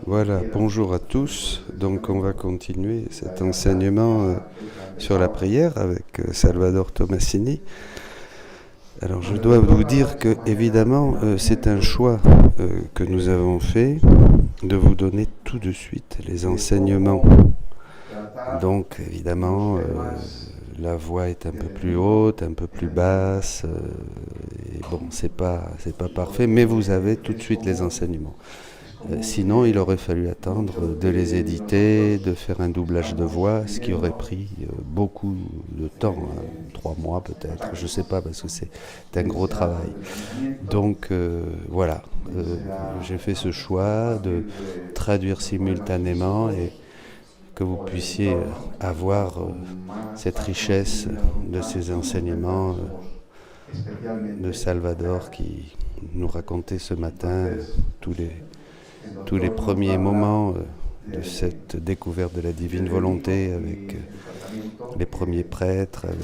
Voilà, bonjour à tous. Donc on va continuer cet enseignement sur la prière avec Salvador Tomasini. Alors je dois vous dire que évidemment c'est un choix que nous avons fait de vous donner tout de suite les enseignements. Donc évidemment la voix est un peu plus haute, un peu plus basse, et bon c'est pas parfait, mais vous avez tout de suite les enseignements. Sinon, il aurait fallu attendre de les éditer, de faire un doublage de voix, ce qui aurait pris beaucoup de temps, 3 mois peut-être, je ne sais pas, parce que c'est un gros travail. Donc voilà, j'ai fait ce choix de traduire simultanément et que vous puissiez avoir cette richesse de ces enseignements de Salvador qui nous racontait ce matin tous les premiers moments de cette découverte de la divine volonté avec les premiers prêtres, avec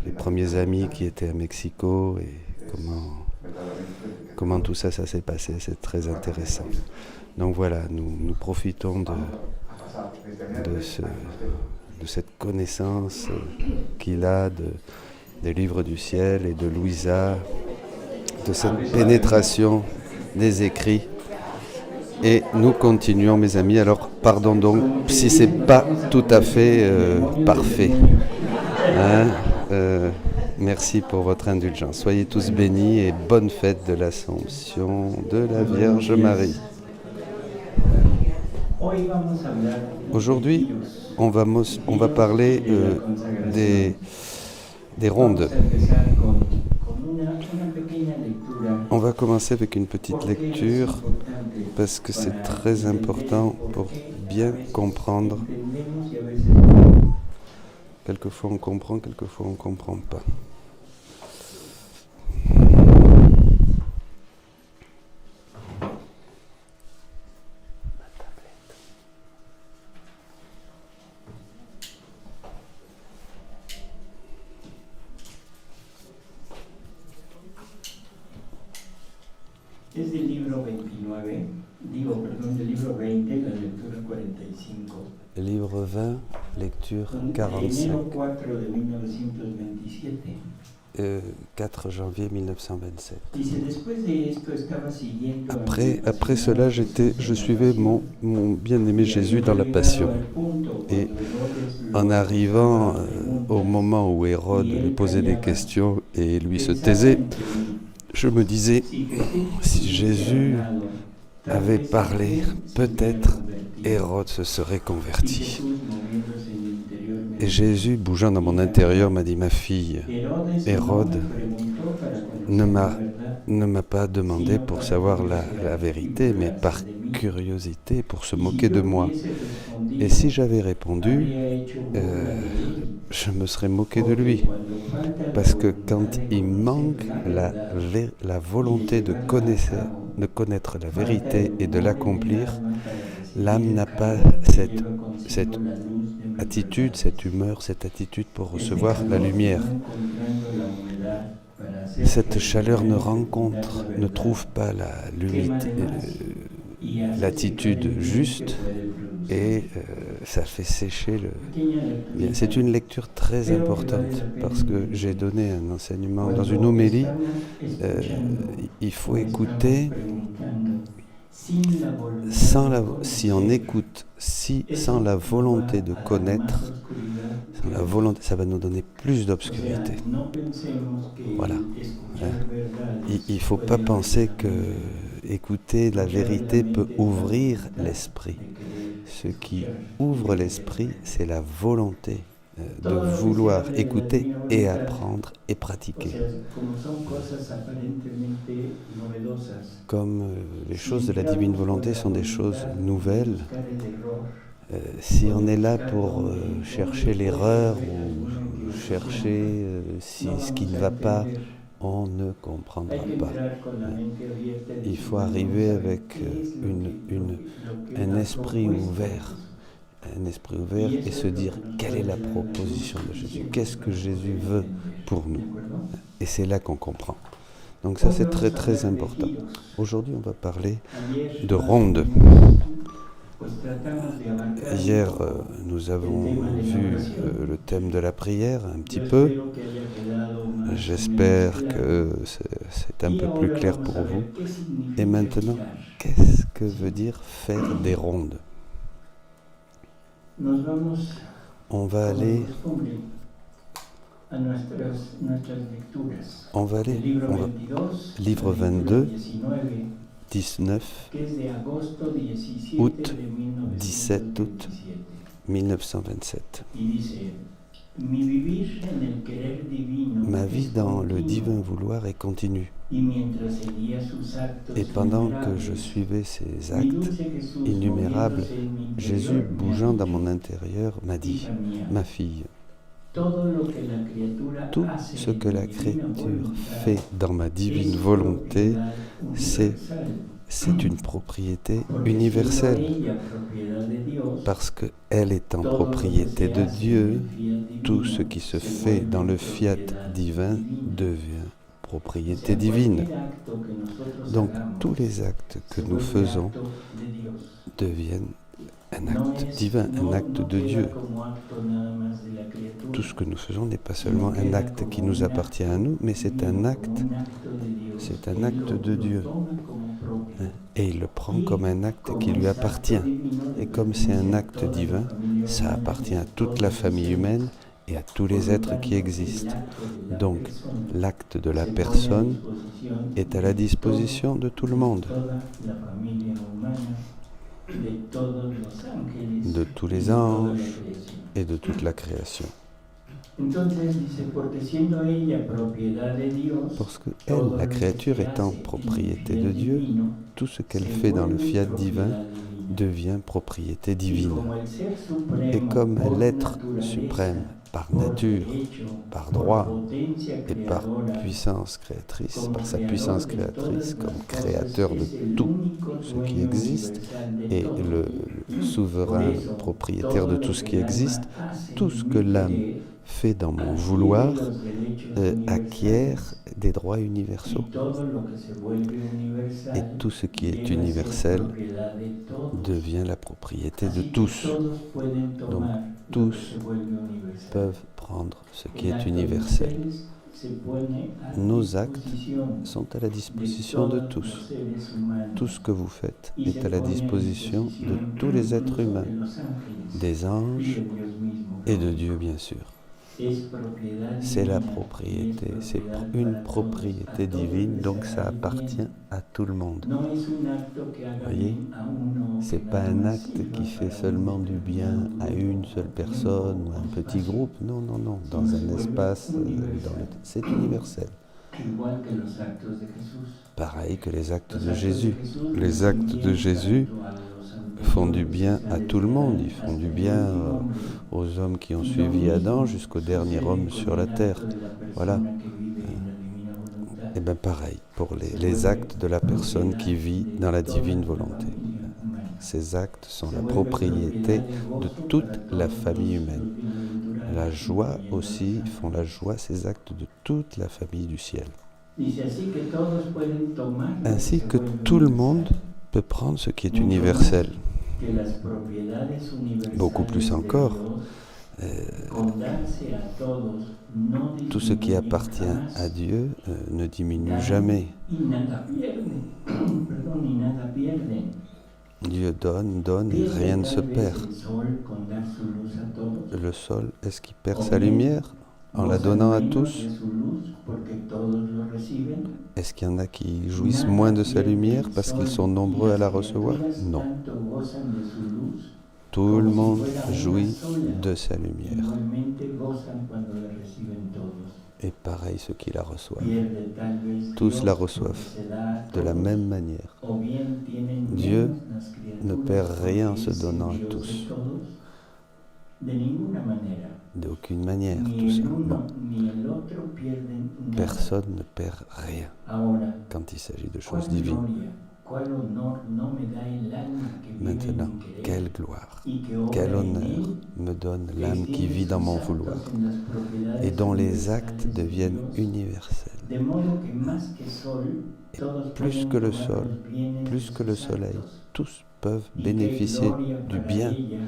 les premiers amis qui étaient à Mexico et comment tout ça s'est passé, c'est très intéressant. Donc voilà, nous profitons de cette connaissance qu'il a des livres du ciel et de Louisa, de cette pénétration des écrits. Et nous continuons, mes amis. Alors, pardon donc si c'est pas tout à fait parfait. Merci pour votre indulgence. Soyez tous bénis et bonne fête de l'Assomption de la Vierge Marie. Aujourd'hui, on va parler des rondes. On va commencer avec une petite lecture parce que c'est très important pour bien comprendre. Quelquefois on comprend, quelquefois on ne comprend pas. Es del libro 29, del libro 20, la lectura 45. Le livre 20, lecture 45. Enero 4 de 1927. 4 janvier 1927. Après cela, je suivais mon bien-aimé Jésus dans la Passion. Et en arrivant au moment où Hérode lui posait des questions et lui se taisait, je me disais, si Jésus avait parlé, peut-être Hérode se serait converti. Et Jésus, bougeant dans mon intérieur, m'a dit, ma fille, Hérode ne m'a pas demandé pour savoir la vérité, mais par curiosité, pour se moquer de moi. Et si j'avais répondu, je me serais moqué de lui. Parce que quand il manque la volonté de connaître la vérité et de l'accomplir, l'âme n'a pas cette attitude, cette humeur, cette attitude pour recevoir la lumière. Cette chaleur ne trouve pas l'attitude juste et ça fait sécher le... C'est une lecture très importante parce que j'ai donné un enseignement dans une homélie. Il faut écouter si on écoute sans la volonté de connaître, ça va nous donner plus d'obscurité. Voilà. Il ne faut pas penser que écouter la vérité peut ouvrir l'esprit. Ce qui ouvre l'esprit, c'est la volonté de vouloir écouter et apprendre et pratiquer. Comme les choses de la divine volonté sont des choses nouvelles, si on est là pour chercher l'erreur ou chercher ce qui ne va pas, on ne comprendra pas. Il faut arriver avec un esprit ouvert. Et se dire quelle est la proposition de Jésus, qu'est-ce que Jésus veut pour nous. Et c'est là qu'on comprend. Donc ça, c'est très très important. Aujourd'hui, on va parler de ronde. Hier, nous avons vu le thème de la prière un petit peu. J'espère que c'est un peu plus clair pour vous. Et maintenant, qu'est-ce que veut dire faire des rondes? On va aller livre 22, 19 août, 17 août 1927. Ma vie dans le divin vouloir est continue. Et pendant que je suivais ces actes innumérables, Jésus, bougeant dans mon intérieur, m'a dit, « Ma fille, tout ce que la créature fait dans ma divine volonté, c'est une propriété universelle. Parce qu'elle est en propriété de Dieu, tout ce qui se fait dans le fiat divin devient propriété divine. Donc tous les actes que nous faisons deviennent un acte divin, un acte de Dieu. Tout ce que nous faisons n'est pas seulement un acte qui nous appartient à nous, mais c'est un acte de Dieu. Et il le prend comme un acte qui lui appartient. Et comme c'est un acte divin, ça appartient à toute la famille humaine et à tous les êtres qui existent. Donc, l'acte de la personne est à la disposition de tout le monde, de tous les anges et de toute la création. Parce que elle, la créature étant propriété de Dieu, tout ce qu'elle fait dans le fiat divin devient propriété divine. Et comme l'être suprême, par nature, par droit et par puissance créatrice, par sa puissance créatrice, comme créateur de tout ce qui existe, et le souverain propriétaire de tout ce qui existe, tout ce que l'âme fait dans mon vouloir acquiert des droits universaux. Et tout ce qui est universel devient la propriété de tous. Donc tous peuvent prendre ce qui est universel. Nos actes sont à la disposition de tous. Tout ce que vous faites est à la disposition de tous les êtres humains, des anges et de Dieu bien sûr. C'est la propriété, c'est une propriété divine, donc ça appartient à tout le monde. Vous voyez, c'est pas un acte qui fait seulement du bien à une seule personne ou à un petit groupe, non, dans un espace, c'est universel. Pareil que les actes de Jésus. Les actes de Jésus font du bien à tout le monde. Ils font du bien aux hommes qui ont suivi Adam jusqu'au dernier homme sur la terre. Voilà. Et bien pareil pour les actes de la personne qui vit dans la divine volonté. Ces actes sont la propriété de toute la famille humaine. La joie aussi font la joie, ces actes de toute la famille du ciel. Ainsi que tout le monde peut prendre ce qui est universel. Beaucoup plus encore, tout ce qui appartient à Dieu ne diminue jamais. Dieu donne et rien ne se perd. Le sol, est-ce qu'il perd sa lumière en la donnant à tous? Est-ce qu'il y en a qui jouissent moins de sa lumière parce qu'ils sont nombreux à la recevoir? Non. Tout le monde jouit de sa lumière. Et pareil ceux qui la reçoivent. Tous la reçoivent de la même manière. Dieu ne perd rien en se donnant à tous. D'aucune manière, tout ça. Non. Personne ne perd rien quand il s'agit de choses divines. Maintenant, quelle gloire, quel honneur me donne l'âme qui vit dans mon vouloir et dont les actes deviennent universels. De modo que más que sol, Et todos plus pueden que le tomar sol, los bienes de plus que sus le soleil, actos, tous peuvent y que bénéficier gloria du para bien ella,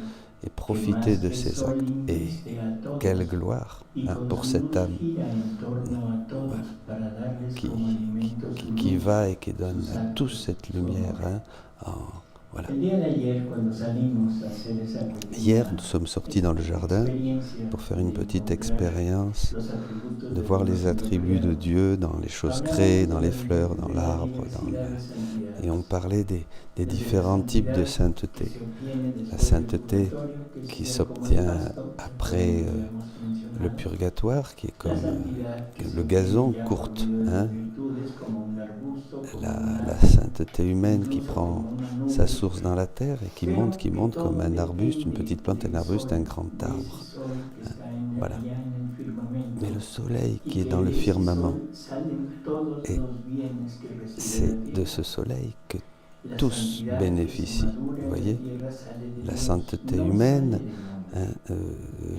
et que profiter más de que el ses sol actes. Et investe a quelle todos, gloire y con pour su cette luz âme gira en torno a todos voilà, para darles qui, como alimento su qui luz, va et qui donne sus à tous actos, cette su lumière. amor. Voilà. El día de ayer, cuando salimos a hacer esa Hier, pequeña nous sommes sortis dans le jardin experiencia pour faire une de petite encontrar expérience, los atributos de de voir Dios les en lo attributs de creado, Dieu dans les choses créées, hablamos dans de les la fleurs, dans de la l'arbre, diversidad de santidades, et on parlait des desde la différents types de santidad sainteté. que se obtiene La después del sainteté purgatorio, que qui sería como el s'obtient pasto, après que ya hemos le mencionado. purgatoire, qui est La comme santidad que se le obtiene gazon, ya por courte. medio de Hein. las virtudes, como un arbusto, como La un árbol, sainteté humaine qui incluso prend como una nube, sa source dans la terre et qui pero monte que comme todo un arbuste, une depende petite plante, un del arbuste, sol, un grand de arbre. ese sol que está Voilà. allá en el firmamento, Mais le soleil y qui est que dans le de ese firmament, sol salen todos et los bienes que recibe la c'est de tierra. ce soleil que La tous santidad bénéficient. que se madura Vous en la voyez, tierra sale de la Dios, sainteté no humaine sale del hombre.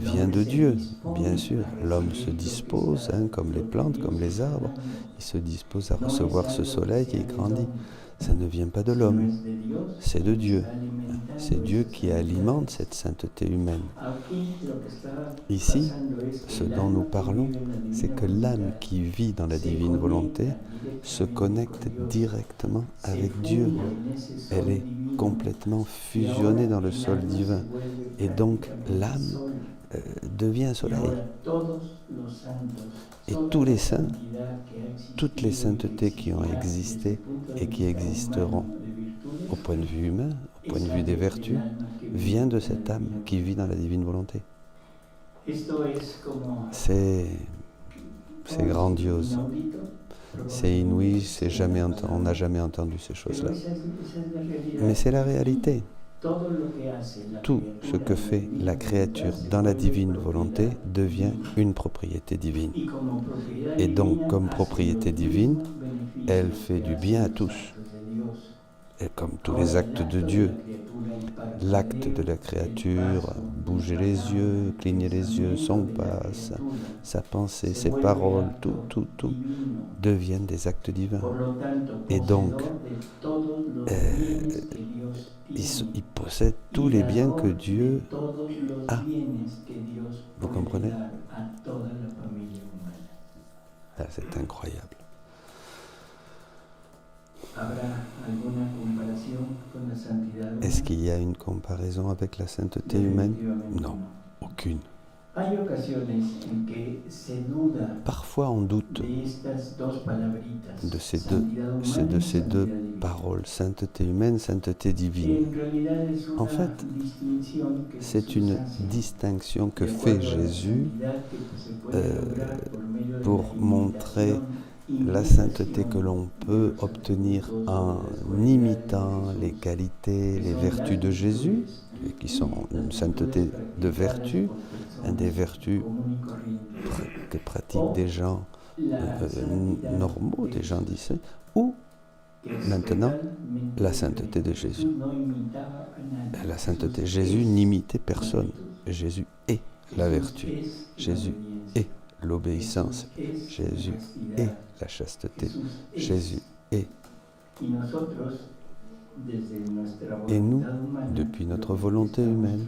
vient L'homme de se Dieu, dispone bien sûr. a L'homme recibir se lo que dispose, está- comme les lo que plantes, Dios comme les está arbres, dando. il se dispose à No es recevoir ce algo que soleil et sea il del grandit. hombre, Ça ne vient pas de sino l'homme, es de Dios c'est de quien Dieu. está alimentando C'est Dieu esas qui alimente santidades. cette sainteté humaine. Aquí lo que está Ici, pasando es que ce el dont nous alma que parlons, vive en la c'est divina que l'âme voluntad qui vit dans la se divine volonté conecta se directamente connecte con Dios, directement se avec Dieu. funde en ese sol Elle est divino, complètement y fusionnée ahora dans le el sol alma se divin. vuelve Et donc prácticamente l'âme sol. devient un Y soleil. ahora todos los santos, Et toda tous la les saints, santidad que ha existido toutes les y que saintetés qui ont existirá existé desde el punto de et qui vista existeront humano de virtudes, au point de vue humain, au point de vue des vertus, vient de cette âme qui vit dans la divine volonté. C'est grandiose, c'est inouï, on n'a jamais entendu ces choses-là. Mais c'est la réalité. Tout ce que fait la créature dans la divine volonté devient une propriété divine. Et donc, comme propriété divine, elle fait du bien à tous. Et comme tous les actes de Dieu, l'acte de la créature, bouger les yeux, cligner les yeux, son pas, sa pensée, ses paroles, tout deviennent des actes divins. Et donc, il possède tous les biens que Dieu a. Vous comprenez? Ah, c'est incroyable. Est-ce qu'il y a une comparaison avec la sainteté humaine? Non, aucune. Parfois on doute de ces deux paroles, sainteté humaine, sainteté divine. En fait, c'est une distinction que fait Jésus pour montrer la sainteté que l'on peut obtenir en imitant les qualités, les vertus de Jésus, qui sont une sainteté de vertu, des vertus que pratiquent des gens normaux, des gens d'ici, ou maintenant la sainteté de Jésus. La sainteté, Jésus n'imitait personne. Jésus est la vertu. Jésus est l'obéissance. Jésus est la chasteté. Jésus est. Et nous, depuis notre volonté humaine,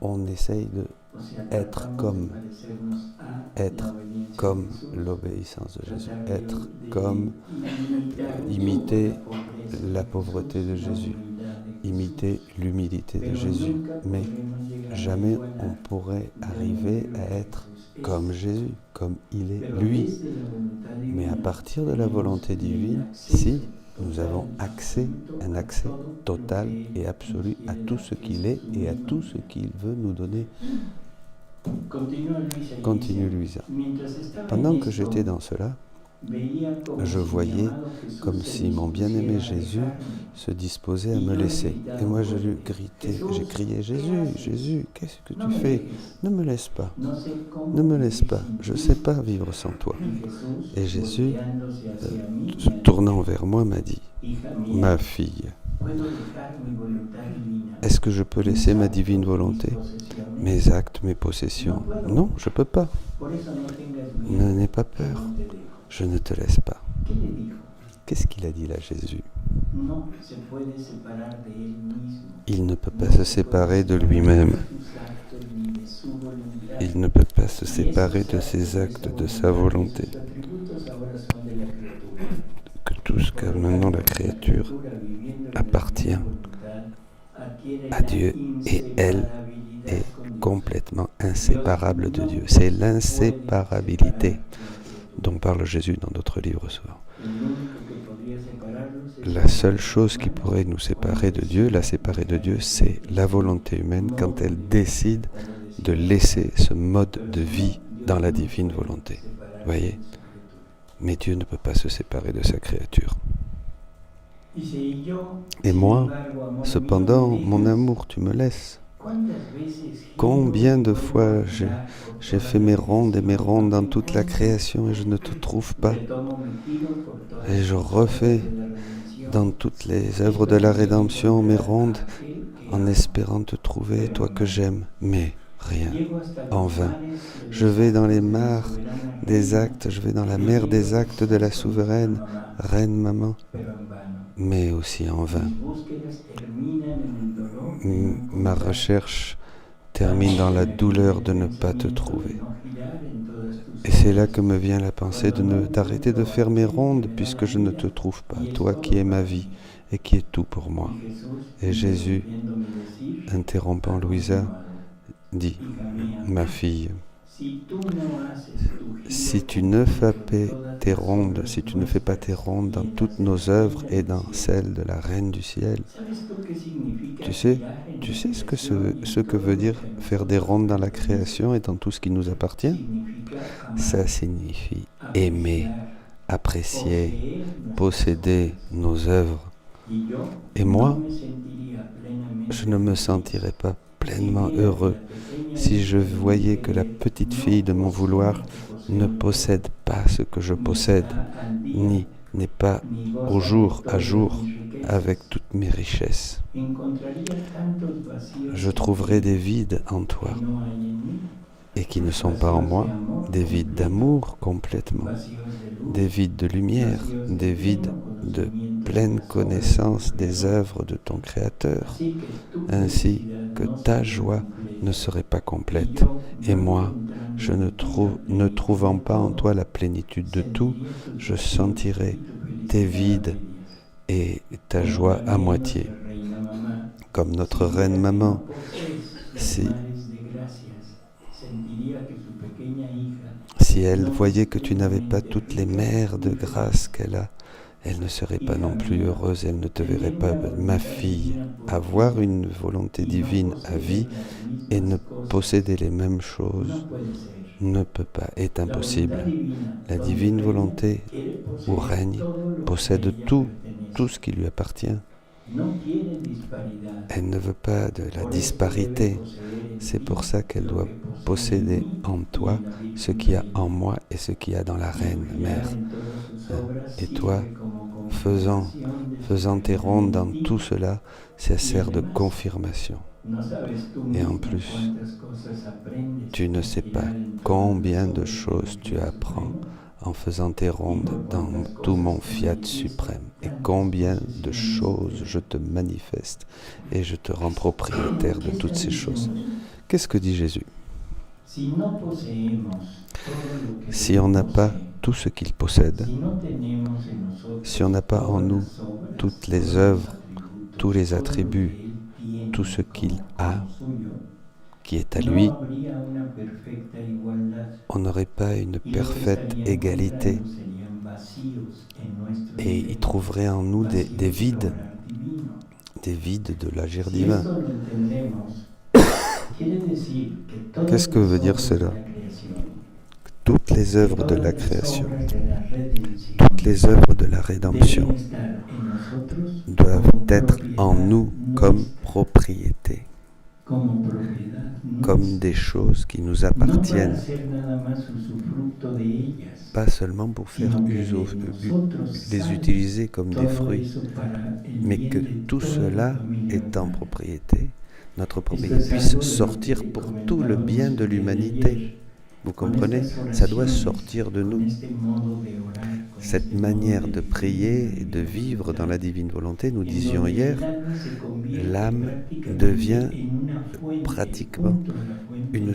on essaye de être comme l'obéissance de Jésus, être comme, imiter la pauvreté de Jésus, imiter l'humilité de Jésus, mais jamais on pourrait arriver à être comme Jésus, comme il est lui. Mais à partir de la volonté divine, si nous avons un accès total et absolu à tout ce qu'il est et à tout ce qu'il veut nous donner. Continue Louisa. Pendant que j'étais dans cela, je voyais comme si mon bien-aimé Jésus se disposait à me laisser. Et moi j'ai crié, Jésus, Jésus, qu'est-ce que tu fais? Ne me laisse pas, ne me laisse pas, je ne sais pas vivre sans toi. Et Jésus, se tournant vers moi, m'a dit, ma fille, est-ce que je peux laisser ma divine volonté, mes actes, mes possessions? Non, je ne peux pas. Por eso no tengas N'aie pas que peur, no te dejo. je ne te laisse pas. ¿Qué le dijo? Qu'est-ce qu'il a dit là, Jésus? No se puede separar de él mismo. Il ne peut pas se séparer de lui-même. Il ne peut pas se séparer de ses actes, de sa volonté. Que tout ce que maintenant la créature appartient à Dieu et elle est complètement inséparable de Dieu. C'est l'inséparabilité dont parle Jésus dans d'autres livres souvent. La seule chose qui pourrait nous séparer de Dieu, la séparer de Dieu, c'est la volonté humaine quand elle décide de laisser ce mode de vie dans la divine volonté. Voyez ? Mais Dieu ne peut pas se séparer de sa créature. Et moi, cependant, mon amour, tu me laisses. Combien de fois j'ai fait mes rondes et mes rondes dans toute la création et je ne te trouve pas. Et je refais dans toutes les œuvres de la rédemption mes rondes en espérant te trouver, toi que j'aime, mais rien, en vain. Je vais dans les mares des actes, je vais dans la mer des actes de la souveraine, reine maman, mais aussi en vain. Ma recherche termine dans la douleur de ne pas te trouver. Et c'est là que me vient la pensée d'arrêter de faire mes rondes puisque je ne te trouve pas, toi qui es ma vie et qui es tout pour moi. Et Jésus, interrompant Louisa, dit, ma fille, si tu ne fais pas tes rondes dans toutes nos œuvres et dans celles de la Reine du Ciel, tu sais ce que veut dire faire des rondes dans la création et dans tout ce qui nous appartient? Ça signifie aimer, apprécier, posséder nos œuvres. Et moi, je ne me sentirais pas pleinement heureux si je voyais que la petite fille de mon vouloir ne possède pas ce que je possède, ni n'est pas au jour à jour avec toutes mes richesses. Je trouverai des vides en toi et qui ne sont pas en moi, des vides d'amour complètement, des vides de lumière, des vides de pleine connaissance des œuvres de ton Créateur, ainsi que ta joie ne serait pas complète. Et moi, ne trouvant pas en toi la plénitude de tout, je sentirai tes vides et ta joie à moitié. Comme notre reine maman, si elle voyait que tu n'avais pas toutes les mers de grâce qu'elle a, elle ne serait pas non plus heureuse, elle ne te verrait pas, ma fille, avoir une volonté divine à vie et ne posséder les mêmes choses ne peut pas, est impossible. La divine volonté où règne possède tout ce qui lui appartient. Elle ne veut pas de la disparité. C'est pour ça qu'elle doit posséder en toi ce qu'il y a en moi et ce qu'il y a dans la Reine Mère. Et toi, faisant tes rondes dans tout cela, ça sert de confirmation. Et en plus, tu ne sais pas combien de choses tu apprends en faisant tes rondes dans tout mon fiat suprême, et combien de choses je te manifeste et je te rends propriétaire de toutes ces choses. Qu'est-ce que dit Jésus? Si on n'a pas tout ce qu'il possède, si on n'a pas en nous toutes les œuvres, tous les attributs, tout ce qu'il a, qui est à lui, on n'aurait pas une parfaite égalité et il trouverait en nous des vides de l'agir divin. Qu'est-ce que veut dire cela? Toutes les œuvres de la création, toutes les œuvres de la rédemption doivent être en nous comme propriété, comme des choses qui nous appartiennent, pas seulement pour faire les utiliser comme des fruits, mais que tout cela est en propriété, notre propriété puisse sortir pour tout le bien de l'humanité. Vous con comprenez? estas Ça doit oraciones, sortir de con nous. este modo de orar, con Cette este modo manière de de prier et vivir de en vivre dans unidad, la divine volonté, nous en disions donde hier, el alma se convierte l'âme prácticamente devient en una fuente, el pratiquement punto de la fuente une divina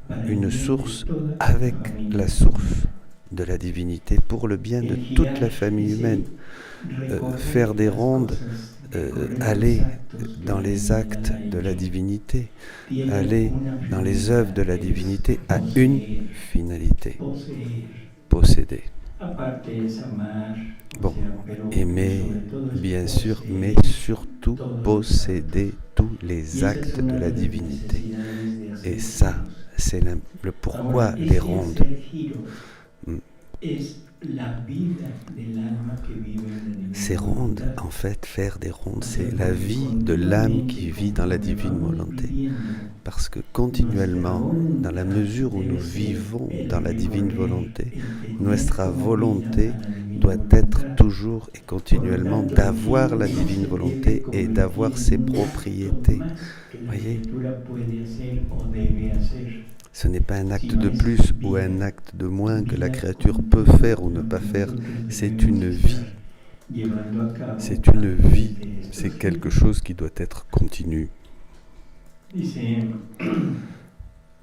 para el une bien de source toda la avec la familia source humana. de la divinité pour le bien de El toute la girar, famille humaine. ese recorrer Faire des las rondes, cosas, recorrer los aller actos que dans la les actes divinidad ha de la hecho, divinité, tienen aller una dans les œuvres de finalidad, la es divinité a une poseer, finalité, poseer. posséder. Aparte es amar, o Bon, sea, pero aimer, sobre todo es bien sûr, mais poseer surtout todos los posséder actos. tous Y les esa es actes una de de la las divinité. necesidades de Et hacer ça, giros. c'est le pourquoi Ahora, les ese rondes. hacer giros Mm. es la vida del alma que vive en la divina Ces rondes, voluntad. en fait, faire des rondes, O sea, c'est la porque vie de l'âme qui continuamente, vit dans la conforme divine vamos volonté. viviendo, Parce que nuestra continuellement, dans la voluntad mesure où nous debe ser vivons el dans la divine recorrer, volonté, el tener notre como volonté vida a la divina doit être voluntad. toujours et Por lo continuellement tanto, el d'avoir giro la no divine se volonté debe et d'avoir convertir ses en un acto propriétés. más que la Voyez? criatura puede hacer o debe hacer, Ce n'est pas un acte sino de es plus ou vida, un acte de moins que la vida créature peut faire ou ne pas continua que faire. nosotros C'est debemos une vie. estar llevando a cabo C'est a une vie. través de estos C'est quelque giros. chose qui doit être continu. Dice,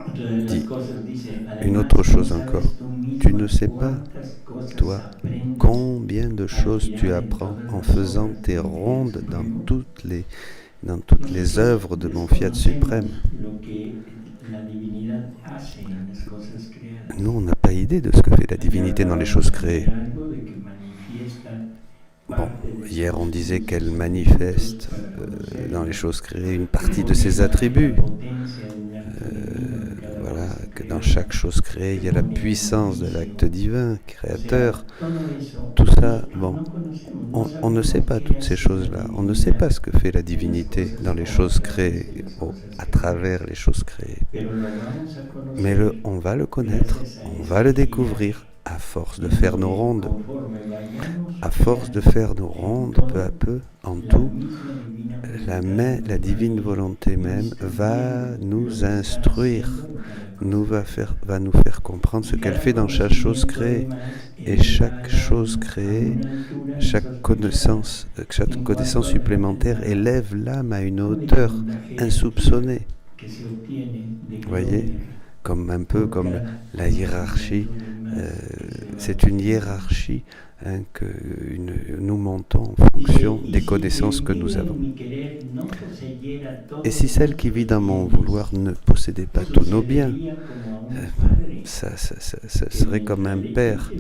otra de las Dit cosas, dice, une además, autre no chose sabes encore. tú mismo Tu ne sais pas, cuántas cosas toi, aprendes combien de al choses tu girar en apprends todas en las faisant obras tes de mi Fiat rondes Supremo. dans toutes les Nosotros œuvres de mon Fiat suprême. desconocemos lo que la divinidad hace en las cosas creadas. Nous, on n'a pas idée de ce que fait la divinité dans les choses créées. Algo de que manifiesta Bon, parte de hier sus on disait qu'elle atributos manifeste para conocerlo. dans les choses créées une partie de ses La attributs. potencia de un acto divino en cada Voilà, cosa que dans creada. chaque chose créée, il y a la puissance de l'acte divin, O sea, créateur. todo eso Tout ça, bon, no conocemos, on ne sait pas toutes ces choses-là. On ne sait pas ce que fait la divinité dans les choses créées, à travers les choses créées. pero lo vamos a conocer Mais on va le connaître, on va le découvrir à force de faire nos rondes. conforme vayamos À force de faire nos rondes, peu à peu, en la tout, misma divina voluntad la divine volonté même va nous instruire, va nous faire comprendre ce qu'elle fait dans chaque chose créée. Et chaque chose créée, chaque connaissance supplémentaire élève l'âme à une hauteur insoupçonnée. Vous voyez, un peu comme la hiérarchie. C'est une hiérarchie que nous montons en fonction des connaissances que nous avons. Et si celle qui vit dans mon vouloir ne possédait pas tous nos biens, ça serait comme un père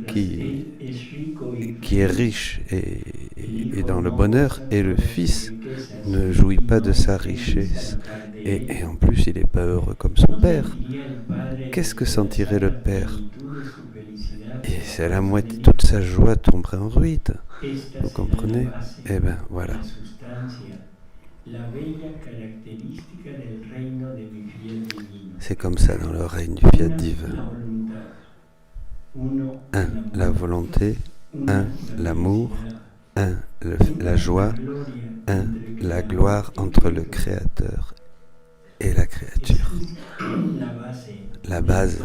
qui est riche et dans le bonheur, et le fils ne jouit pas de sa richesse. Et en plus, il n'est pas heureux comme son père. Qu'est-ce que sentirait le père? Et c'est la moitié, toute sa joie tomberait en ruine. Vous comprenez? Eh bien, voilà. C'est comme ça dans le règne du Fiat divin. 1. La volonté. 1. L'amour. 1. La joie. 1. La gloire entre le Créateur et la créature. La base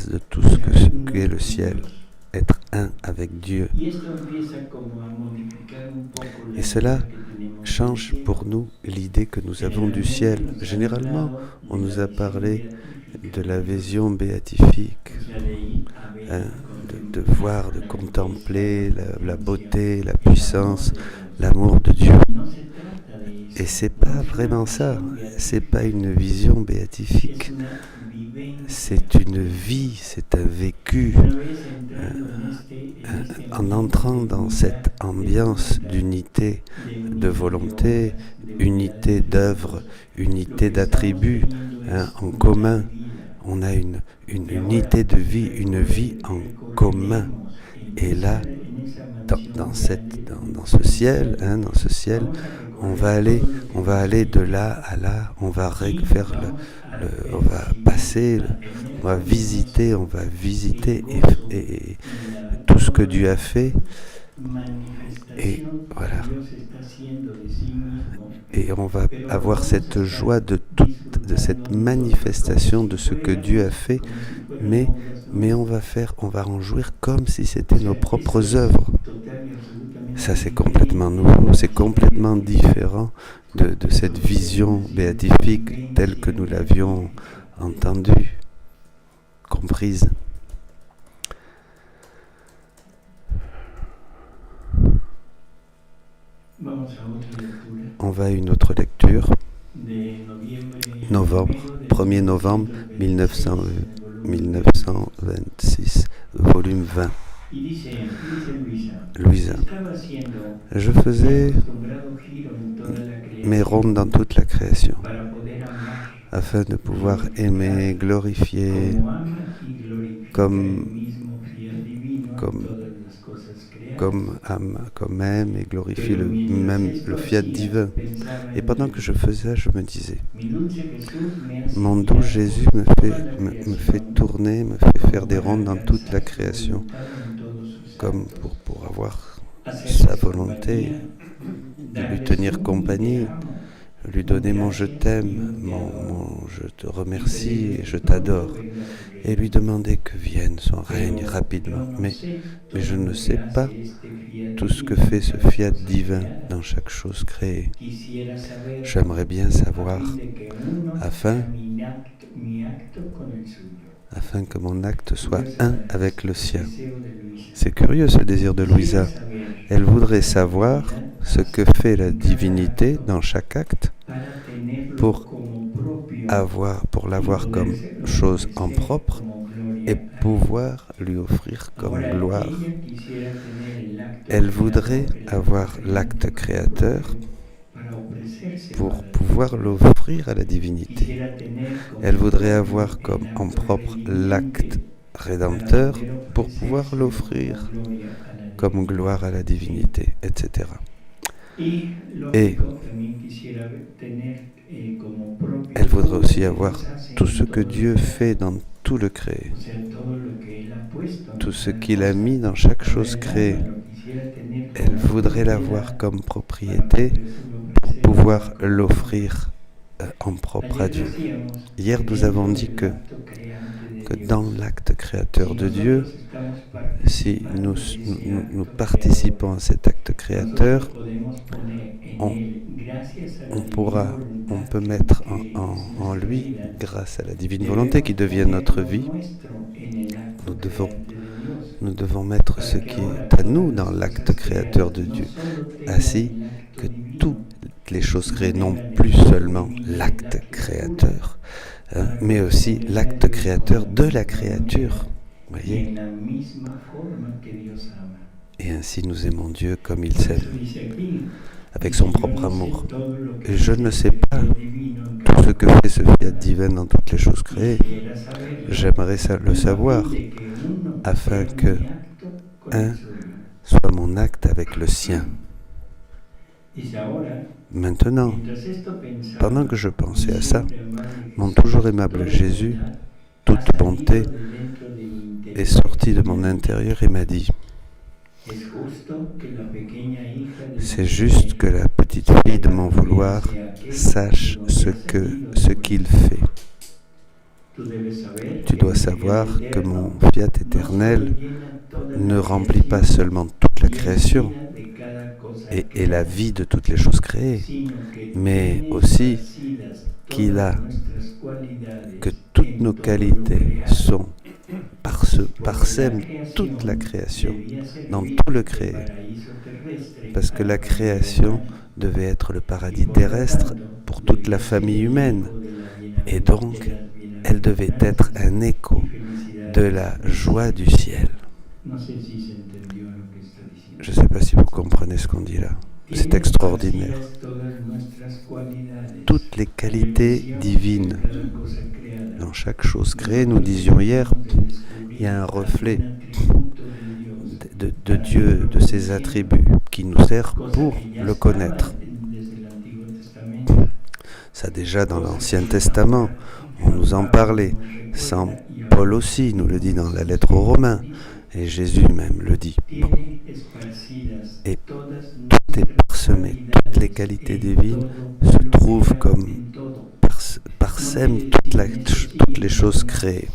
de tout ce qu'est le ciel. Être un avec Dieu. Et cela change pour nous l'idée que nous avons du ciel. Généralement, on nous a parlé de la vision béatifique, de voir, de contempler la beauté, la puissance, l'amour de Dieu. Et c'est pas vraiment ça. C'est pas une vision béatifique. C'est une vie, c'est un vécu. En entrant dans cette ambiance d'unité de volonté, unité d'œuvre, unité d'attributs, en commun, on a une unité de vie, une vie en commun. Et là, dans ce ciel, on va aller de là à là, on va faire on va passer, on va visiter et tout ce que Dieu a fait. Et voilà. Et on va avoir cette joie de toute cette manifestation de ce que Dieu a fait, mais on va en jouir comme si c'était nos propres œuvres. Ça, c'est complètement nouveau, c'est complètement différent de cette vision béatifique telle que nous l'avions entendue, comprise. On va à une autre lecture. Novembre, 1er novembre 1926, volume 20. Louisa. Je faisais mes rondes dans toute la création afin de pouvoir aimer, glorifier comme aime et glorifie le fiat divin. Et pendant que je faisais, je me disais, mon doux Jésus me fait tourner, me fait faire des rondes dans toute la création, comme pour avoir sa volonté, de lui tenir compagnie, lui donner mon je t'aime, mon je te remercie et je t'adore, et lui demander que vienne son règne rapidement. Mais je ne sais pas tout ce que fait ce fiat divin dans chaque chose créée. J'aimerais bien savoir, afin que mon acte soit un avec le sien. C'est curieux ce désir de Louisa. Elle voudrait savoir ce que fait la divinité dans chaque acte pour l'avoir comme chose en propre et pouvoir lui offrir comme gloire. Elle voudrait avoir l'acte créateur pour pouvoir l'offrir à la divinité. Elle voudrait avoir comme en propre l'acte rédempteur pour pouvoir l'offrir comme gloire à la divinité, etc. Et elle voudrait aussi avoir tout ce que Dieu fait dans tout le créé, tout ce qu'il a mis dans chaque chose créée. Elle voudrait l'avoir comme propriété pour pouvoir l'offrir en propre à Dieu. Hier, nous avons dit que dans l'acte créateur de Dieu, si nous participons à cet acte créateur, on peut mettre en lui, grâce à la divine volonté qui devient notre vie, nous devons mettre ce qui est à nous dans l'acte créateur de Dieu, ainsi que toutes les choses créées, non plus seulement l'acte créateur, mais aussi l'acte créateur de la créature. Voyez ? Et ainsi nous aimons Dieu comme il s'aime, avec son propre amour. Et je ne sais pas tout ce que fait ce fiat divin dans toutes les choses créées. J'aimerais le savoir, afin que un soit mon acte avec le sien. Maintenant, pendant que je pensais à ça, mon toujours aimable Jésus, toute bonté, est sorti de mon intérieur et m'a dit, c'est juste que la petite fille de mon vouloir sache ce qu'il fait. Tu dois savoir que mon fiat éternel ne remplit pas seulement toute la création et la vie de toutes les choses créées, mais aussi que toutes nos qualités parsèment toute la création, dans tout le créé. Parce que la création devait être le paradis terrestre pour toute la famille humaine. Et donc, elle devait être un écho de la joie du ciel. Je ne sais pas si vous comprenez ce qu'on dit là. C'est extraordinaire. Toutes les qualités divines dans chaque chose créée, nous disions hier, il y a un reflet de Dieu, de ses attributs, qui nous sert pour le connaître. Ça déjà dans l'Ancien Testament, on nous en parlait. Saint Paul aussi nous le dit dans la lettre aux Romains, et Jésus même le dit. Bon. Et tout est parsemé, toutes les qualités divines se trouvent comme sème toutes les choses créées.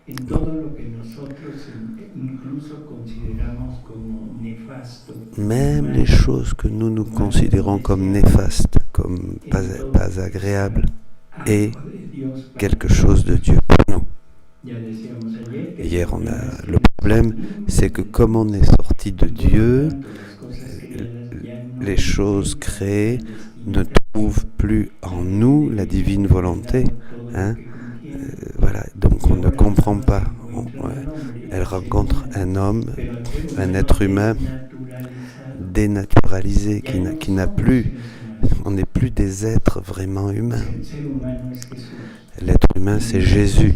En todo lo que nosotros incluso consideramos como nefasto, Même les choses que nous considérons comme néfastes, comme pas agréables, est quelque chose de Dieu pour nous. ya decíamos ayer que Hier, le problème, c'est que comme on est sorti de Dieu, les choses créées ne trouvent plus en nous la divine volonté. Hein? Voilà, donc on ne comprend pas. Elle rencontre un homme, un être humain dénaturalisé, qui n'a plus, on n'est plus des êtres vraiment humains. L'être humain, c'est Jésus.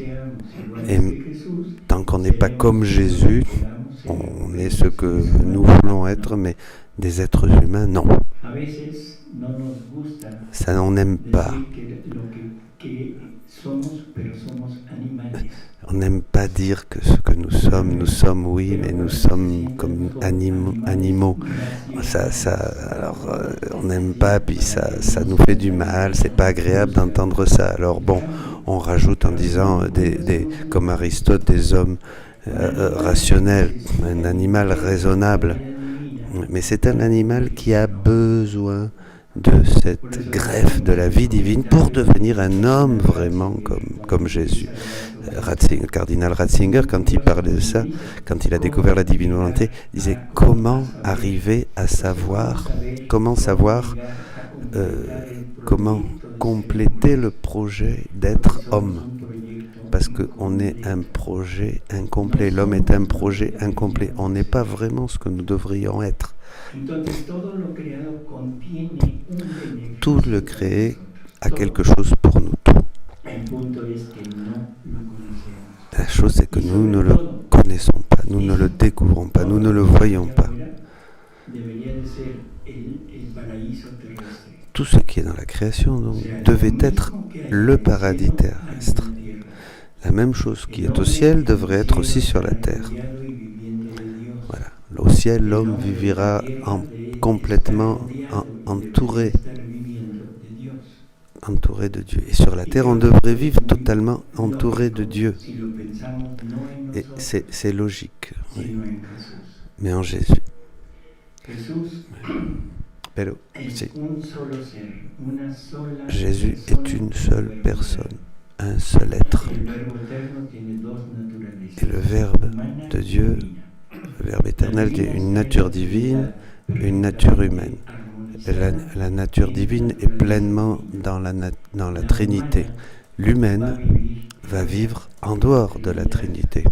Et tant qu'on n'est pas comme Jésus, on est ce que nous voulons être, mais des êtres humains, non. Ça, on n'aime pas. On n'aime pas dire que ce que nous sommes, oui, mais nous sommes comme animaux. Alors, on n'aime pas, puis ça nous fait du mal, c'est pas agréable d'entendre ça. Alors bon, on rajoute en disant, comme Aristote, des hommes rationnels, un animal raisonnable. Mais c'est un animal qui a besoin de cette greffe de la vie divine pour devenir un homme vraiment comme Jésus. Le cardinal Ratzinger, quand il parlait de ça, quand il a découvert la divine volonté, disait comment arriver à savoir, comment compléter le projet d'être homme. Parce qu'on est un projet incomplet. L'homme est un projet incomplet. On n'est pas vraiment ce que nous devrions être. Tout le créé a quelque chose pour nous. La chose, c'est que nous ne le connaissons pas, nous ne le découvrons pas, nous ne le voyons pas. Tout ce qui est dans la création donc, devait être le paradis terrestre. La même chose qui est au ciel devrait être aussi sur la terre. Voilà. Au ciel, l'homme vivra complètement entouré de Dieu. Et sur la terre, on devrait vivre totalement entouré de Dieu. Et c'est logique. Oui. Mais en Jésus. Pero, sí. Jésus est une seule personne, un seul être. Et le Verbe de Dieu, le Verbe éternel, est une nature divine, une nature humaine. La nature divine est pleinement dans la Trinité. L'humaine va vivre en dehors de la Trinité.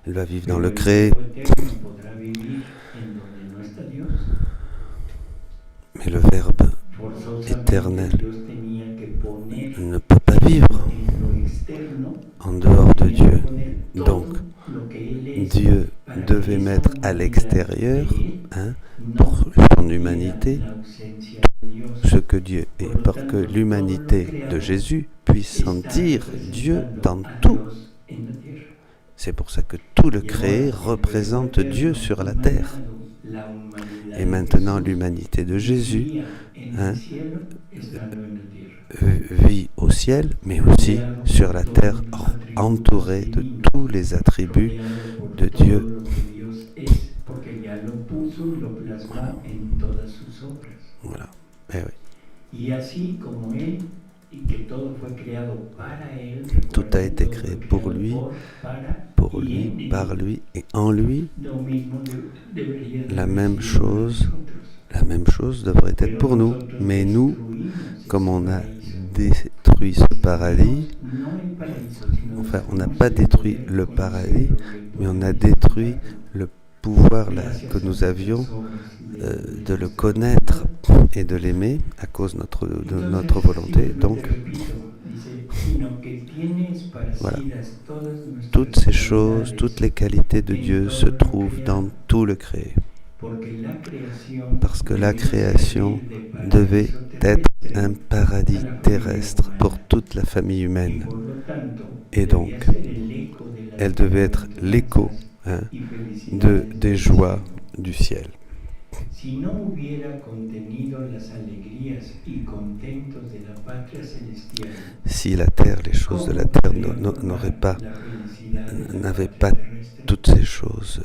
Elle va vivre dans le créé. Mais le Verbe éternel ne peut pas vivre en dehors de Dieu. Donc, Dieu devait mettre à l'extérieur, pour son humanité, tout ce que Dieu est, pour que l'humanité de Jésus puisse sentir Dieu dans tout. C'est pour ça que tout le créé représente Dieu sur la terre. Et maintenant, l'humanité de Jésus vit au ciel, mais aussi sur la terre, entourée de tous les attributs de Dieu. Voilà. Eh oui. Tout a été créé pour lui, par lui et en lui. La même chose devrait être pour nous. Mais nous, comme on a détruit ce paradis, enfin, on n'a pas détruit le paradis, mais on a détruit le pouvoir que nous avions de le connaître et de l'aimer à cause de notre volonté. Donc, voilà. Toutes ces choses, toutes les qualités de Dieu se trouvent dans tout le créé. Parce que la création devait être un paradis terrestre pour toute la famille humaine. Et donc, elle devait être l'écho des joies du ciel. si no hubiera contenido las alegrías y contentos de la patria celestial, Si la terre, les choses de la terre n'avaient pas toutes ces choses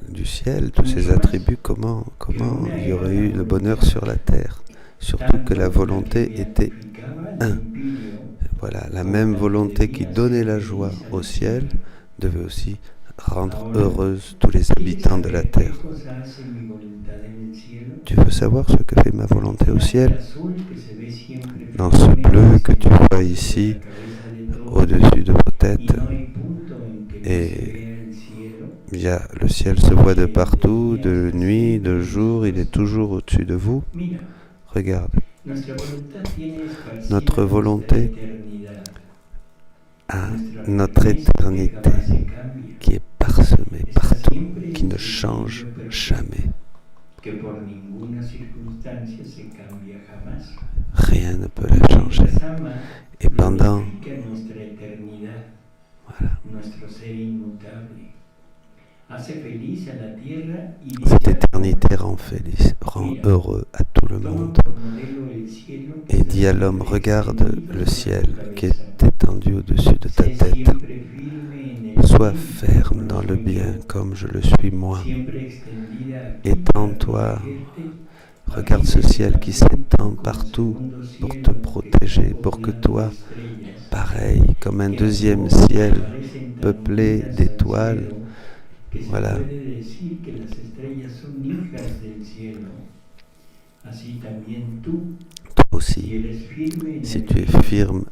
du ciel, tous ces attributs, comment il y aurait eu le bonheur sur la terre? Surtout que la volonté était un. Voilà, la même volonté qui donnait la joie au ciel devait aussi rendre heureuse tous les habitants de la terre. Tu veux savoir ce que fait ma volonté au ciel? Dans ce bleu que tu vois ici, au-dessus de vos têtes, et le ciel se voit de partout, de nuit, de jour, il est toujours au-dessus de vous. Regarde, notre volonté a notre éternité qui est parsemée partout, qui ne change jamais. Rien ne peut la changer. Et pendant cette éternité rend heureux à tout le monde. Et dit à l'homme, regarde le ciel qui est étendu au-dessus de ta tête. Sois ferme dans le bien comme je le suis moi. Étends-toi. Regarde ce ciel qui s'étend partout pour te protéger, pour que toi, pareil, comme un deuxième ciel peuplé d'étoiles, voilà. Toi aussi, si tu es firme,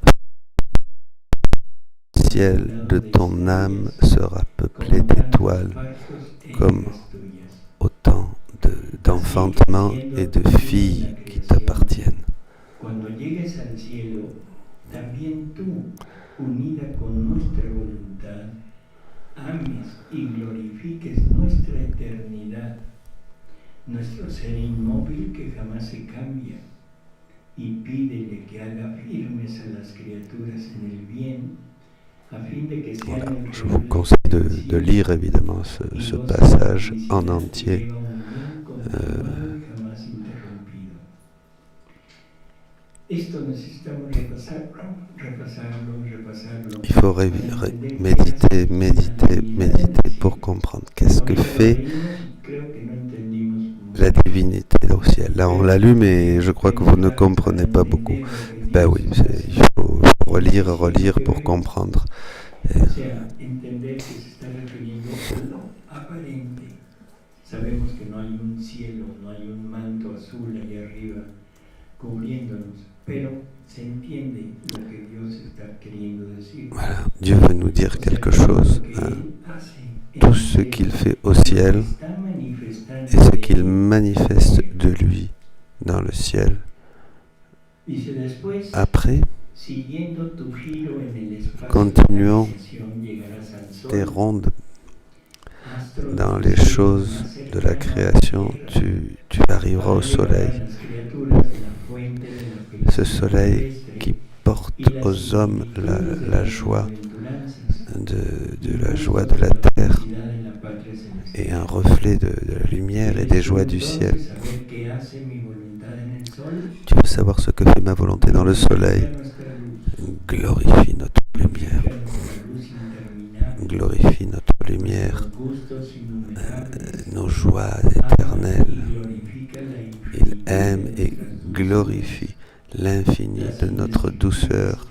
le ciel de ton âme sera peuplé d'étoiles, comme autant d'enfantement et de filles qui t'appartiennent. Ames y glorifiques nuestra eternidad, nuestro ser inmóvil que jamás se cambia, y pídele que haga firmes a las criaturas en el bien, a fin de que sean voilà. Je vous conseille de lire évidemment ce passage en entier. Il faut méditer pour comprendre qu'est-ce que fait la divinité au ciel. Là, on l'a lu, mais je crois que vous ne comprenez pas beaucoup. Ben oui, il faut relire pour comprendre. Sabemos que no hay un cielo, no hay un manto azul allá arriba cubriéndonos, pero se entiende lo que Dios está queriendo decir. Voilà, Dieu veut nous dire quelque chose. Tout ce qu'il fait au ciel et ce qu'il manifeste de lui dans le ciel. Après, continuons tes rondes dans les choses de la création, tu arriveras au soleil. Ce soleil qui porte aux hommes la joie de la joie de la terre et un reflet de la lumière et des joies du ciel. Tu veux savoir ce que fait ma volonté dans le soleil? Glorifie notre lumière. Glorifie notre lumière, nos joies éternelles. Il aime et glorifie l'infini de notre douceur,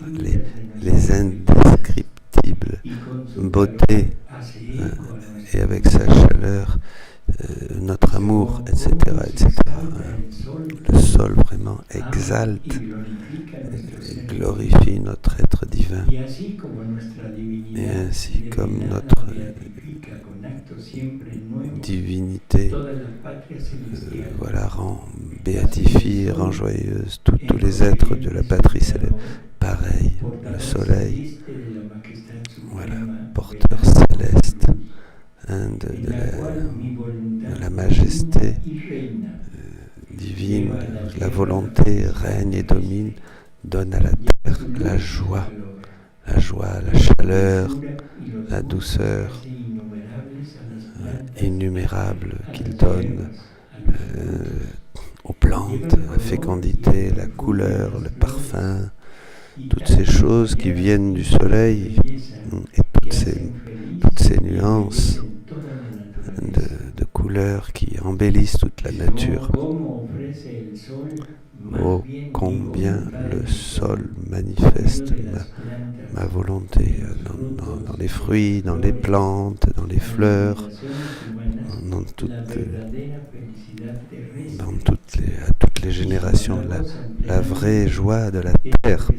les indescriptibles beautés, et avec sa chaleur, notre amour, etc., etc. Le sol vraiment exalte et glorifie notre être divin. Et ainsi comme notre divinité béatifie et rend joyeuse tous les êtres de la patrie céleste. Pareil, le soleil, voilà, porteur céleste de la majesté divine, la volonté règne et domine, donne à la terre la joie, la chaleur, la douceur innummérable qu'il donne aux plantes, la fécondité, la couleur, le parfum, toutes ces choses qui viennent du soleil et toutes ces nuances de couleurs qui embellissent toute la nature. Oh, combien le sol manifeste ma volonté dans les fruits, dans les plantes, dans les fleurs, à toutes les générations, la vraie joie de la terre.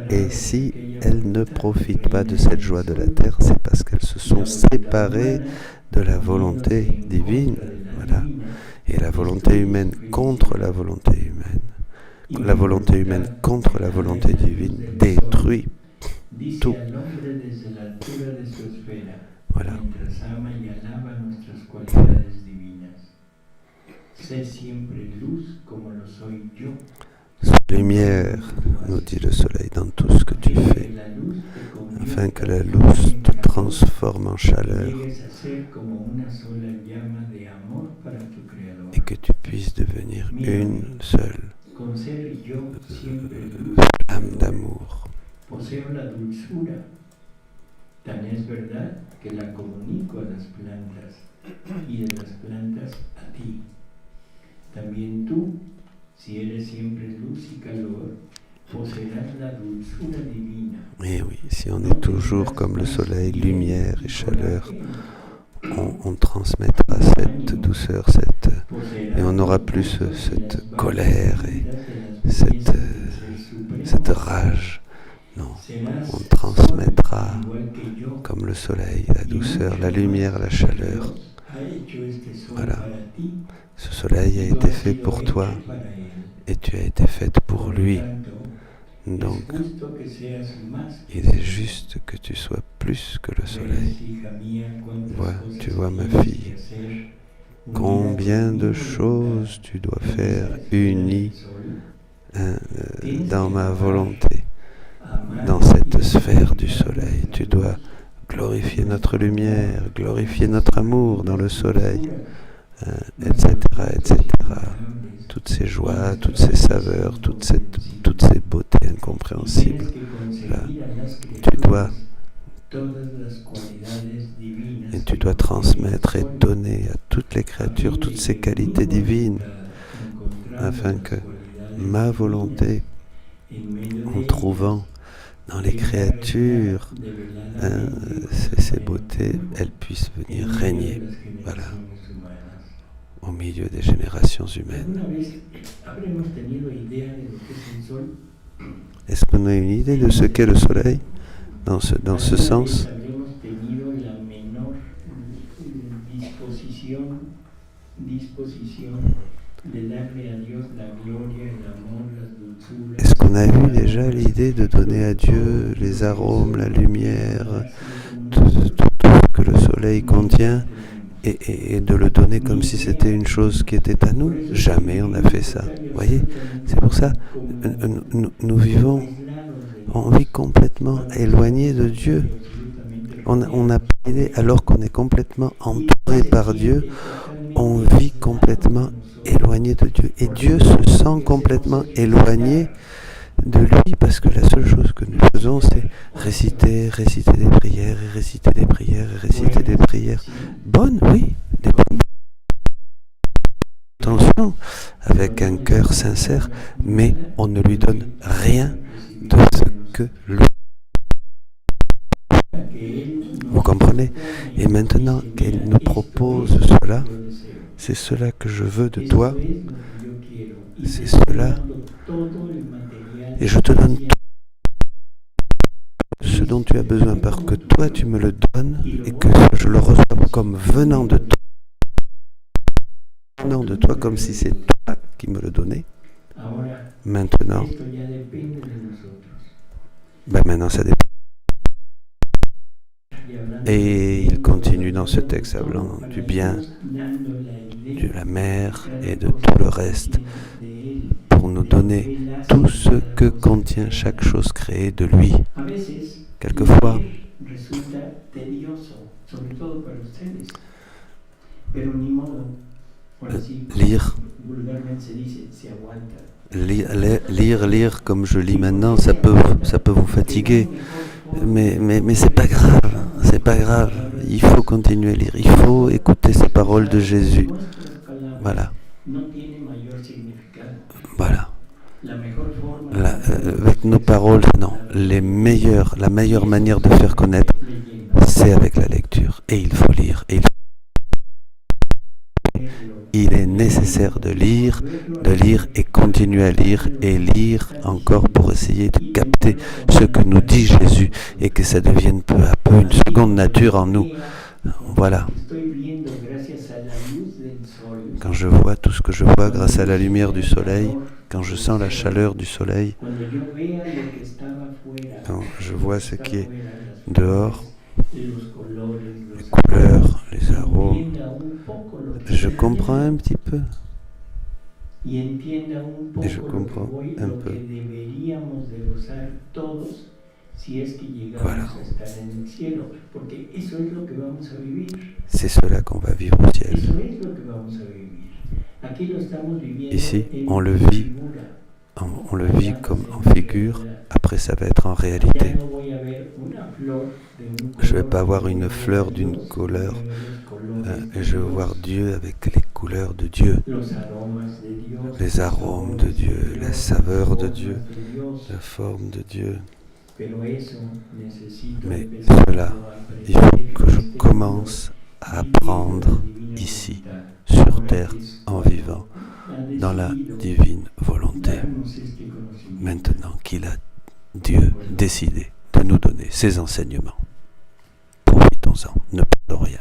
Et si elles ne profitent pas de cette joie de la terre, c'est parce qu'elles se sont séparées de la volonté divine. Voilà. Et la volonté humaine contre la volonté humaine. La volonté humaine contre la volonté divine détruit tout. Voilà. Sois lumière, nous dit le soleil, dans tout ce que tu fais, afin que la luce te transforme en chaleur et que tu puisses devenir une seule flamme d'amour. Tan es verdad que la comunico a las plantas y de las plantas a ti. También tú, si eres siempre luz y calor, poseerás la dulzura divina. Et oui, si on est toujours comme le soleil, lumière et chaleur, on transmettra cette douceur, et on n'aura plus cette colère et cette rage. Non, on transmettra comme le soleil, la douceur, la lumière, la chaleur. Voilà. Ce soleil a été fait pour toi et tu as été faite pour lui. Donc, il est juste que tu sois plus que le soleil. Tu vois ma fille, combien de choses tu dois faire unies dans ma volonté. Dans cette sphère du soleil, tu dois glorifier notre lumière, glorifier notre amour dans le soleil, etc., etc. Toutes ces joies, toutes ces saveurs, toutes ces beautés incompréhensibles. Là, tu dois transmettre et donner à toutes les créatures toutes ces qualités divines, afin que ma volonté, en trouvant dans les créatures ces beautés, elles puissent venir régner, voilà, au milieu des générations humaines. Est-ce qu'on a une idée de ce qu'est le soleil dans ce sens? Est-ce qu'on a eu déjà l'idée de donner à Dieu les arômes, la lumière, tout ce que le soleil contient et de le donner comme si c'était une chose qui était à nous? Jamais on n'a fait ça. Vous voyez, c'est pour ça nous on vit complètement éloigné de Dieu. On n'a pas idée, alors qu'on est complètement entouré par Dieu, on vit complètement éloigné de Dieu. Et Dieu se sent complètement éloigné de lui, parce que la seule chose que nous faisons, c'est réciter des prières, et réciter des prières, et réciter des prières. Bonnes, oui, des bonnes. Attention, avec un cœur sincère, mais on ne lui donne rien de ce que lui. Vous comprenez? Et maintenant qu'elle nous propose cela, c'est cela que je veux de toi, c'est cela, et je te donne tout ce dont tu as besoin, parce que toi tu me le donnes et que je le reçois comme venant de toi, comme si c'est toi qui me le donnais. Maintenant, ça dépend. Et il continue dans ce texte parlant du bien, de la mer et de tout le reste, pour nous donner tout ce que contient chaque chose créée de lui. Quelquefois, lire, lire comme je lis maintenant, ça peut vous fatiguer, mais c'est pas grave, il faut continuer à lire, il faut écouter ces paroles de Jésus. Voilà. Avec nos paroles, non. La meilleure manière de faire connaître, c'est avec la lecture. Et il faut lire. Il est nécessaire de lire et continuer à lire et lire encore pour essayer de capter ce que nous dit Jésus et que ça devienne peu à peu une seconde nature en nous. Voilà. Quand je vois tout ce que je vois grâce à la lumière du soleil, quand je sens la chaleur du soleil, quand je vois ce qui est dehors, les couleurs, les arômes, je comprends un petit peu. Et je comprends un peu. Voilà. C'est cela qu'on va vivre au ciel. Ici, on le vit comme en figure, après ça va être en réalité. Je ne vais pas avoir une fleur d'une couleur, je vais voir Dieu avec les couleurs de Dieu, les arômes de Dieu, la saveur de Dieu, la forme de Dieu. Mais cela, il faut que je commence à apprendre ici, sur terre, en vivant, dans la divine volonté. Maintenant qu'il a Dieu décidé de nous donner ses enseignements, profitons-en, ne perdons rien.